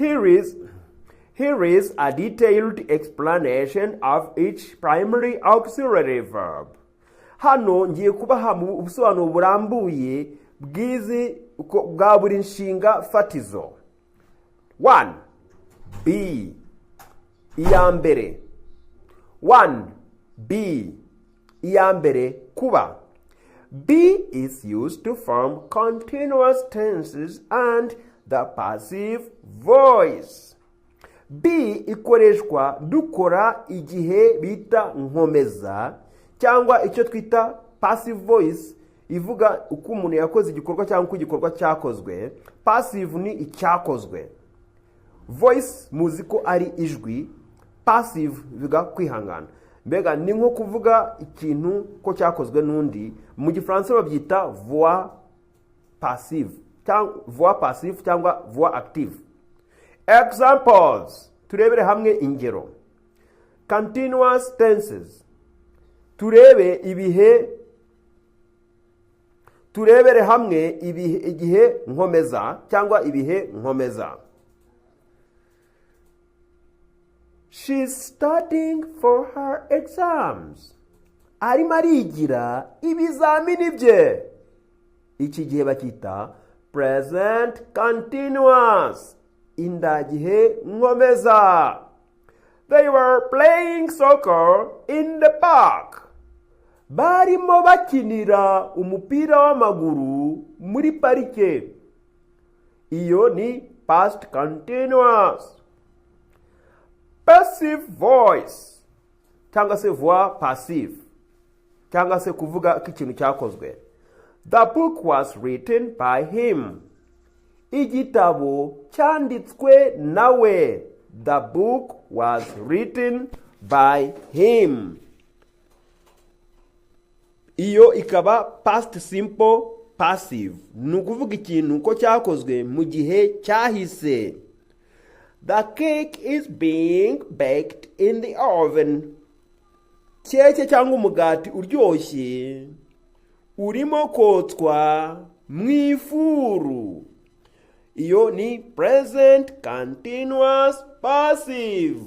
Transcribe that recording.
Here is a detailed explanation of each primary auxiliary verb. Hano ngiye kubaha ubusobanuro burambuye bwa buri nshinga fatizo. 1. Be. Iya mbere. 1. Be. Iya mbere kuba. Be is used to form continuous tenses and the passive voice. Be ikoreshwa dukora igihe bita nkomeza cyangwa icyo twita passive voice, ivuga uko umuntu yakoze igikorwa cyangwa uko igikorwa cyakozwe. Passive ni icyakozwe. Voice muzi ko ari ijwi, passive bivuga kwihangana. Mbega ni nko kuvuga ikintu ko cyakozwe n'undi. Mu gifaransa babyita voix passive cyangwa voix active. Examples. Turebere hamwe ingero. Continuous tenses. Turebere hamwe igihe nkomeza cyangwa ibihe nkomeza. She's studying for her exams. Arimo arigira ibizamini bye. Iki gihe bakita present continuous. Indagihe nkomeza. They were playing soccer in the park. Barimo bakinira umupira w'amaguru muri parike. Iyo ni past continuous. Passive voice cyangwa se voix passive cyangwa se kuvuga ko ikintu cyakozwe. The book was written by him. Igitabo cyanditswe nawe. The book was written by him. Iyo ikaba past simple passive. Ni ukuvuga ikintu ko cyakozwe mu gihe cyahise. The cake is being baked in the oven. Keke cyangwa umugati uryoshye urimo kotswa mu ifuru. Iyo ni present continuous passive.